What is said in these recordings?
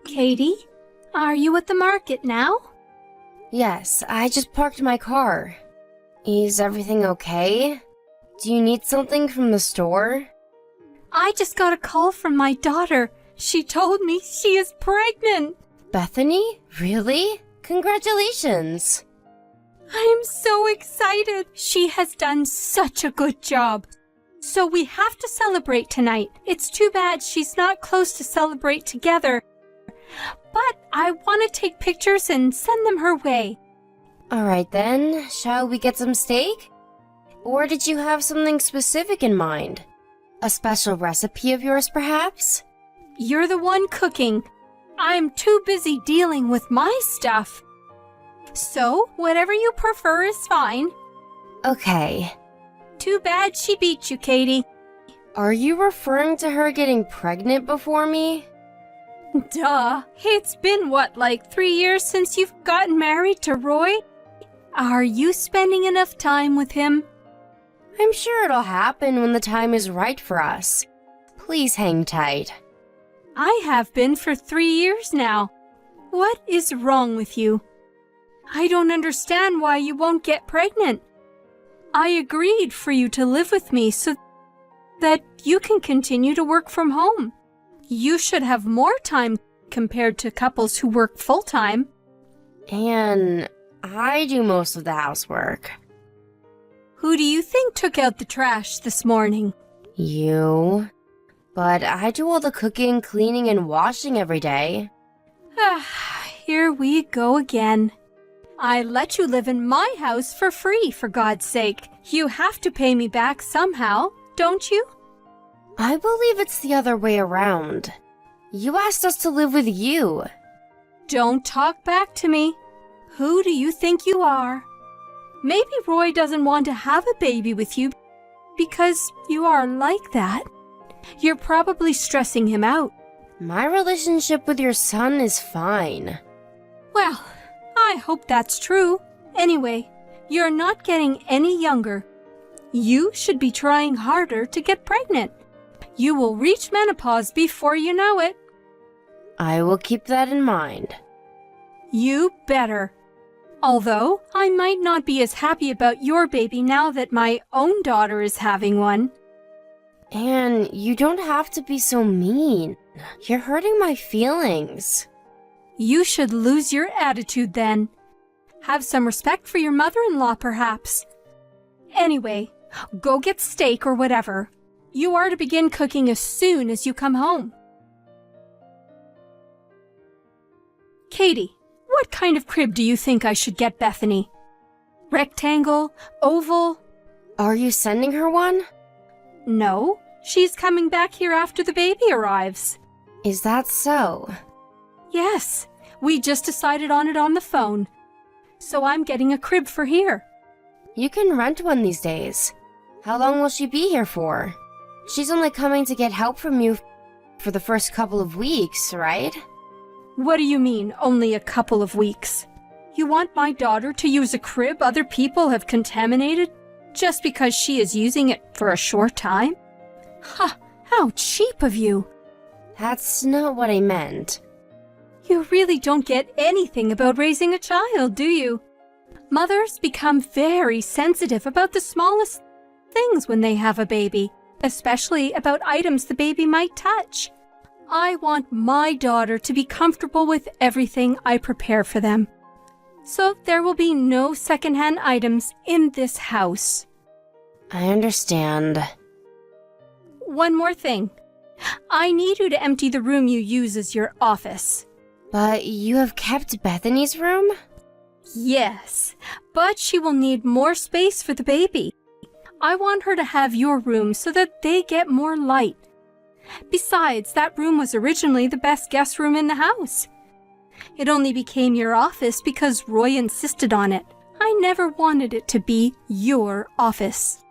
Katie, are you at the market now? Yes, I just parked my car. Is everything okay? Do you need something from the store? I just got a call from my daughter. She told me she is pregnant. Bethany? Really? Congratulations! I am so excited. She has done such a good job. So we have to celebrate tonight. It's too bad she's not close to celebrate together. But I want to take pictures and send them her way. Alright then, shall we get some steak? Or did you have something specific in mind? A special recipe of yours, perhaps? You're the one cooking. I'm too busy dealing with my stuff. So, whatever you prefer is fine. Okay. Too bad she beat you, Katie. Are you referring to her getting pregnant before me? Duh. It's been, like 3 years since you've gotten married to Roy? Are you spending enough time with him? I'm sure it'll happen when the time is right for us. Please hang tight. I have been for 3 years now. What is wrong with you? I don't understand why you won't get pregnant. I agreed for you to live with me so that you can continue to work from home. You should have more time compared to couples who work full-time. And I do most of the housework. Who do you think took out the trash this morning? You. But I do all the cooking, cleaning, and washing every day. Here we go again. I let you live in my house for free, for God's sake. You have to pay me back somehow, don't you? I believe it's the other way around. You asked us to live with you. Don't talk back to me. Who do you think you are? Maybe Roy doesn't want to have a baby with you because you are like that. You're probably stressing him out. My relationship with your son is fine. Well, I hope that's true. Anyway, you're not getting any younger. You should be trying harder to get pregnant. You will reach menopause before you know it. I will keep that in mind. You better. Although, I might not be as happy about your baby now that my own daughter is having one. Anne, you don't have to be so mean. You're hurting my feelings. You should lose your attitude then. Have some respect for your mother-in-law, perhaps. Anyway, go get steak or whatever. You are to begin cooking as soon as you come home. Katie, what kind of crib do you think I should get Bethany? Rectangle? Oval? Are you sending her one? No, she's coming back here after the baby arrives. Is that so? Yes, we just decided on it on the phone. So I'm getting a crib for here. You can rent one these days. How long will she be here for? She's only coming to get help from you for the first couple of weeks, right? What do you mean, only a couple of weeks? You want my daughter to use a crib other people have contaminated just because she is using it for a short time? Ha! How cheap of you! That's not what I meant. You really don't get anything about raising a child, do you? Mothers become very sensitive about the smallest things when they have a baby, especially about items the baby might touch. I want my daughter to be comfortable with everything I prepare for them. So there will be no secondhand items in this house. I understand. One more thing. I need you to empty the room you use as your office. But you have kept Bethany's room? Yes, but she will need more space for the baby. I want her to have your room so that they get more light. Besides, that room was originally the best guest room in the house. It only became your office because Roy insisted on it. I never wanted it to be your office.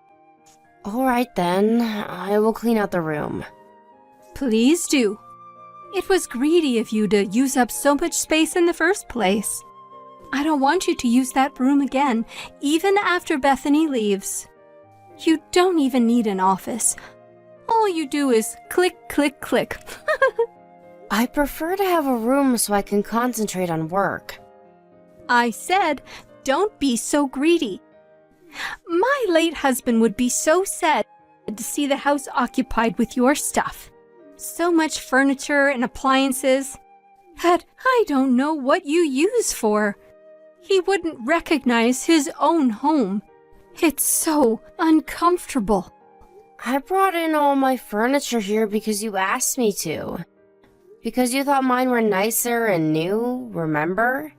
All right then, I will clean out the room. Please do. It was greedy of you to use up so much space in the first place. I don't want you to use that room again, even after Bethany leaves. You don't even need an office. All you do is click, click, click. I prefer to have a room so I can concentrate on work. I said, don't be so greedy. My late husband would be so sad to see the house occupied with your stuff. So much furniture and appliances that I don't know what you use for. He wouldn't recognize his own home. It's so uncomfortable. I brought in all my furniture here because you asked me to. Because you thought mine were nicer and new, remember?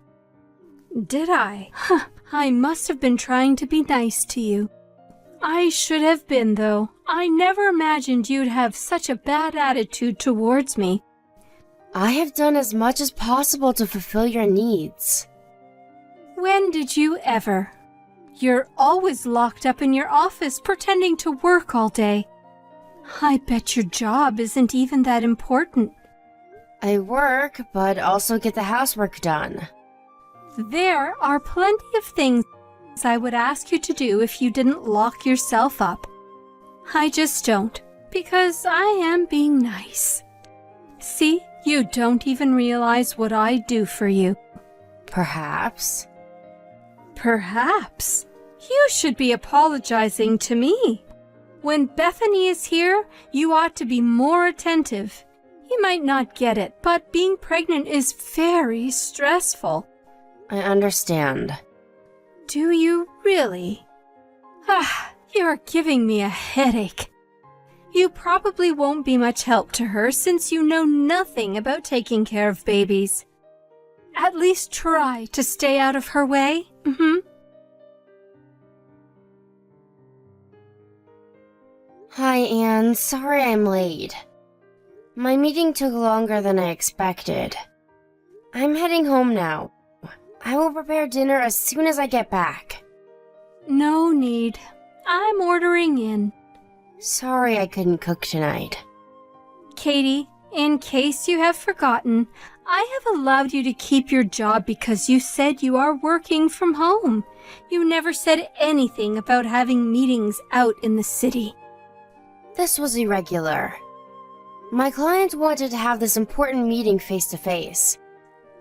Did I? I must have been trying to be nice to you. I should have been, though. I never imagined you'd have such a bad attitude towards me. I have done as much as possible to fulfill your needs. When did you ever? You're always locked up in your office pretending to work all day. I bet your job isn't even that important. I work, but also get the housework done. There are plenty of things I would ask you to do if you didn't lock yourself up. I just don't, because I am being nice. See, you don't even realize what I do for you. Perhaps. Perhaps. You should be apologizing to me. When Bethany is here, you ought to be more attentive. You might not get it, but being pregnant is very stressful. I understand. Do you really? You're giving me a headache. You probably won't be much help to her since you know nothing about taking care of babies. At least try to stay out of her way. Hi, Anne. Sorry I'm late. My meeting took longer than I expected. I'm heading home now. I will prepare dinner as soon as I get back. No need. I'm ordering in. Sorry I couldn't cook tonight. Katie, in case you have forgotten, I have allowed you to keep your job because you said you are working from home. You never said anything about having meetings out in the city. This was irregular. My client wanted to have this important meeting face-to-face.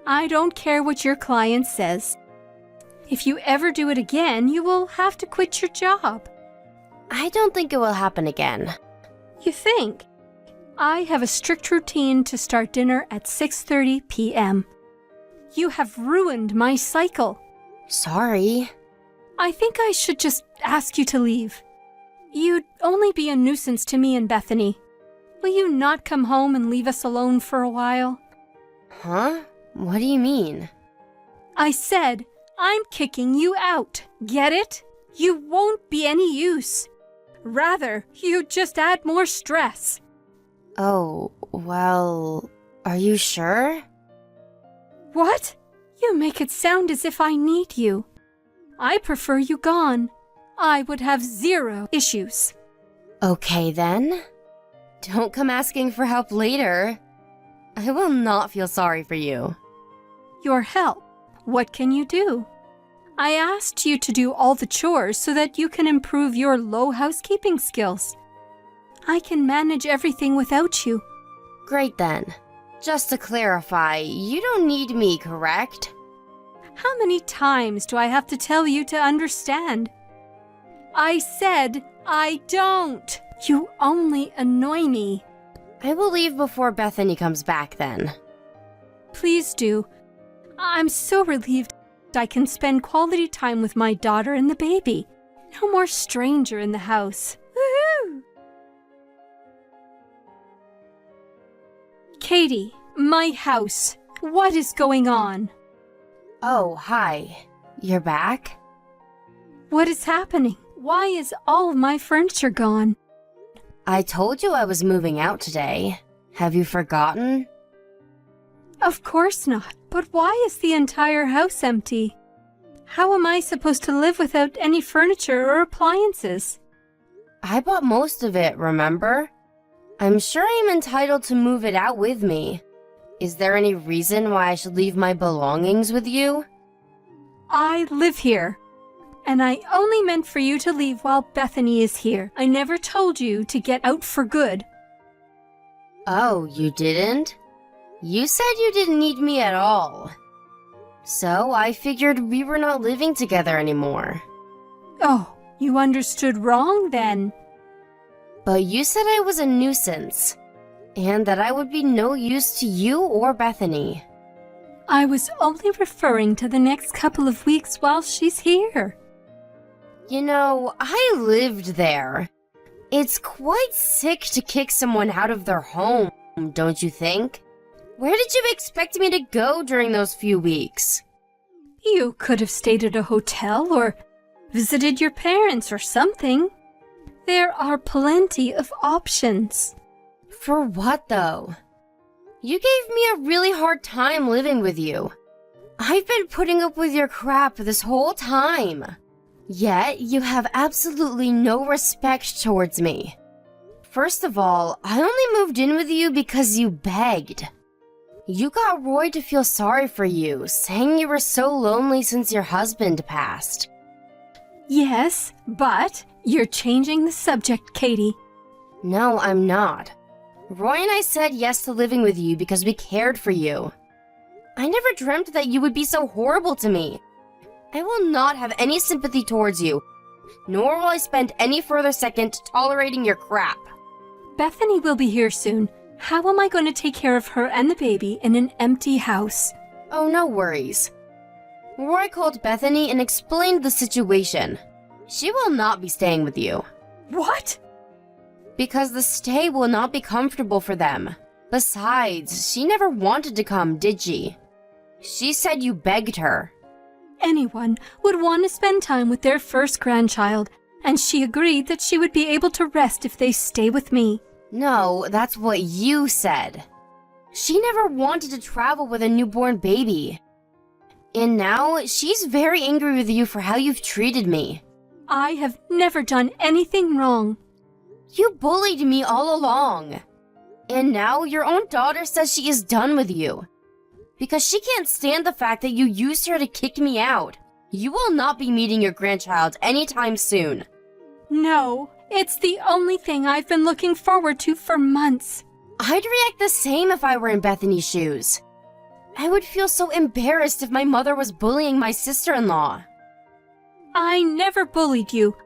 I don't care what your client says. If you ever do it again, you will have to quit your job. I don't think it will happen again. You think? I have a strict routine to start dinner at 6:30 p.m. You have ruined my cycle. Sorry. I think I should just ask you to leave. You'd only be a nuisance to me and Bethany. Will you not come home and leave us alone for a while? Huh? What do you mean? I said, I'm kicking you out. Get it? You won't be any use. Rather, you just add more stress. Oh, well, are you sure? What? You make it sound as if I need you. I prefer you gone. I would have 0 issues. Okay then. Don't come asking for help later. I will not feel sorry for you. Your help. What can you do? I asked you to do all the chores so that you can improve your low housekeeping skills. I can manage everything without you. Great then. Just to clarify, you don't need me, correct? How many times do I have to tell you to understand? I said I don't. You only annoy me. I will leave before Bethany comes back then. Please do. I'm so relieved I can spend quality time with my daughter and the baby. No more stranger in the house. Woohoo! Katie, my house. What is going on? Oh, hi. You're back? What is happening? Why is all of my furniture gone? I told you I was moving out today. Have you forgotten? Of course not. But why is the entire house empty? How am I supposed to live without any furniture or appliances? I bought most of it, remember? I'm sure I'm entitled to move it out with me. Is there any reason why I should leave my belongings with you? I live here. And I only meant for you to leave while Bethany is here. I never told you to get out for good. Oh, you didn't? You said you didn't need me at all. So I figured we were not living together anymore. Oh, you understood wrong then. But you said I was a nuisance, and that I would be no use to you or Bethany. I was only referring to the next couple of weeks while she's here. You know, I lived there. It's quite sick to kick someone out of their home, don't you think? Where did you expect me to go during those few weeks? You could have stayed at a hotel or visited your parents or something. There are plenty of options. For what, though? You gave me a really hard time living with you. I've been putting up with your crap this whole time. Yet, you have absolutely no respect towards me. First of all, I only moved in with you because you begged. You got Roy to feel sorry for you, saying you were so lonely since your husband passed. Yes, but you're changing the subject, Katie. No, I'm not. Roy and I said yes to living with you because we cared for you. I never dreamt that you would be so horrible to me. I will not have any sympathy towards you, nor will I spend any further second tolerating your crap. Bethany will be here soon. How am I going to take care of her and the baby in an empty house? Oh, no worries. Roy called Bethany and explained the situation. She will not be staying with you. What? Because the stay will not be comfortable for them. Besides, she never wanted to come, did she? She said you begged her. Anyone would want to spend time with their first grandchild, and she agreed that she would be able to rest if they stay with me. No, that's what you said. She never wanted to travel with a newborn baby. And now she's very angry with you for how you've treated me. I have never done anything wrong. You bullied me all along. And now your own daughter says she is done with you. Because she can't stand the fact that you used her to kick me out. You will not be meeting your grandchild anytime soon. No, it's the only thing I've been looking forward to for months. I'd react the same if I were in Bethany's shoes. I would feel so embarrassed if my mother was bullying my sister-in-law. I never bullied you.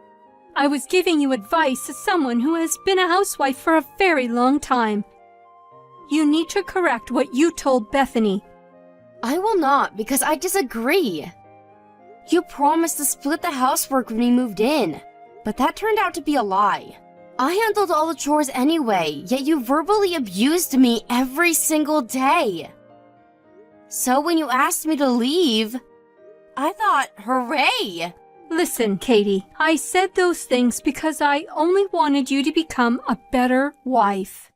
I was giving you advice as someone who has been a housewife for a very long time. You need to correct what you told Bethany. I will not, because I disagree. You promised to split the housework when we moved in, but that turned out to be a lie. I handled all the chores anyway, yet you verbally abused me every single day. So when you asked me to leave, I thought, hooray! Listen, Katie, I said those things because I only wanted you to become a better wife.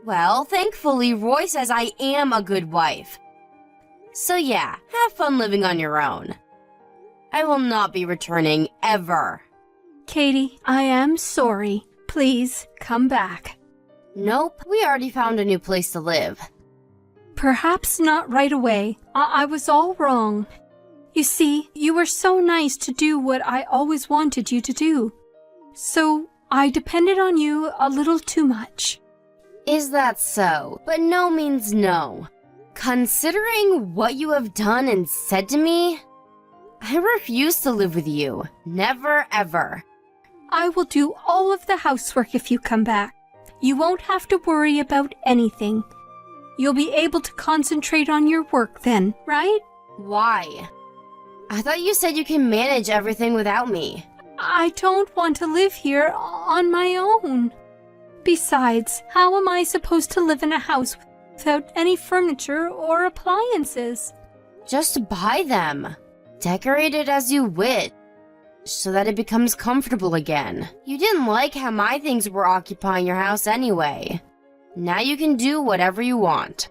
Well, thankfully, Roy says I am a good wife. So yeah, have fun living on your own. I will not be returning ever. Katie, I am sorry. Please, come back. Nope, we already found a new place to live. Perhaps not right away. I was all wrong. You see, you were so nice to do what I always wanted you to do. So, I depended on you a little too much. Is that so? But no means no. Considering what you have done and said to me, I refuse to live with you. Never, ever. I will do all of the housework if you come back. You won't have to worry about anything. You'll be able to concentrate on your work then, right? Why? I thought you said you can manage everything without me. I don't want to live here on my own. Besides, how am I supposed to live in a house without any furniture or appliances? Just buy them. Decorate it as you wish, so that it becomes comfortable again. You didn't like how my things were occupying your house anyway. Now you can do whatever you want.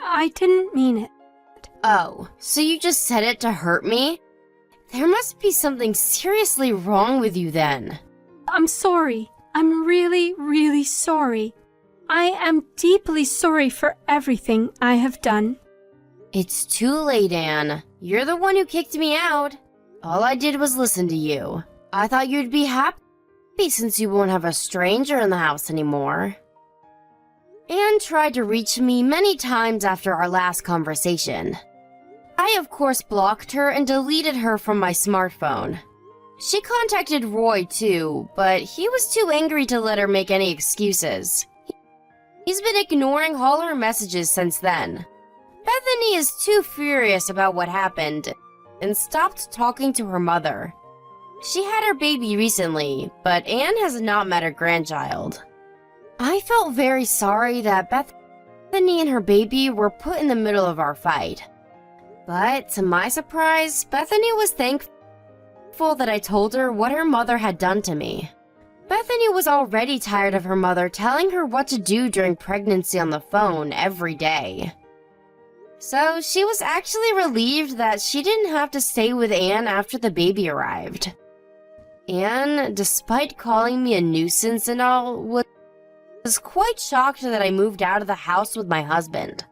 I didn't mean it. Oh, so you just said it to hurt me? There must be something seriously wrong with you then. I'm sorry. I'm really, really sorry. I am deeply sorry for everything I have done. It's too late, Anne. You're the one who kicked me out. All I did was listen to you. I thought you'd be happy since you won't have a stranger in the house anymore. Anne tried to reach me many times after our last conversation. I, of course, blocked her and deleted her from my smartphone. She contacted Roy, too, but he was too angry to let her make any excuses. He's been ignoring all her messages since then. Bethany is too furious about what happened and stopped talking to her mother. She had her baby recently, but Anne has not met her grandchild. I felt very sorry that Bethany and her baby were put in the middle of our fight. But to my surprise, Bethany was thankful that I told her what her mother had done to me. Bethany was already tired of her mother telling her what to do during pregnancy on the phone every day. So she was actually relieved that she didn't have to stay with Anne after the baby arrived. Anne, despite calling me a nuisance and all, was quite shocked that I moved out of the house with my husband.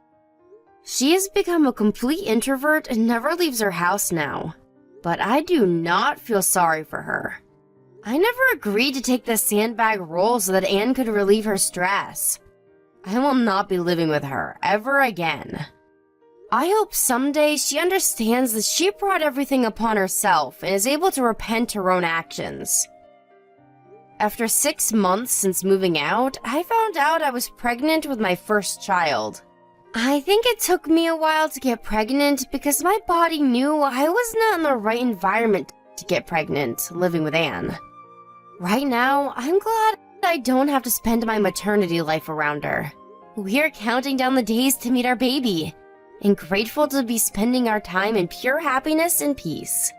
She has become a complete introvert and never leaves her house now. But I do not feel sorry for her. I never agreed to take the sandbag role so that Anne could relieve her stress. I will not be living with her ever again. I hope someday she understands that she brought everything upon herself and is able to repent her own actions. After 6 months since moving out, I found out I was pregnant with my first child. I think it took me a while to get pregnant because my body knew I was not in the right environment to get pregnant living with Anne. Right now, I'm glad I don't have to spend my maternity life around her. We're counting down the days to meet our baby, and grateful to be spending our time in pure happiness and peace.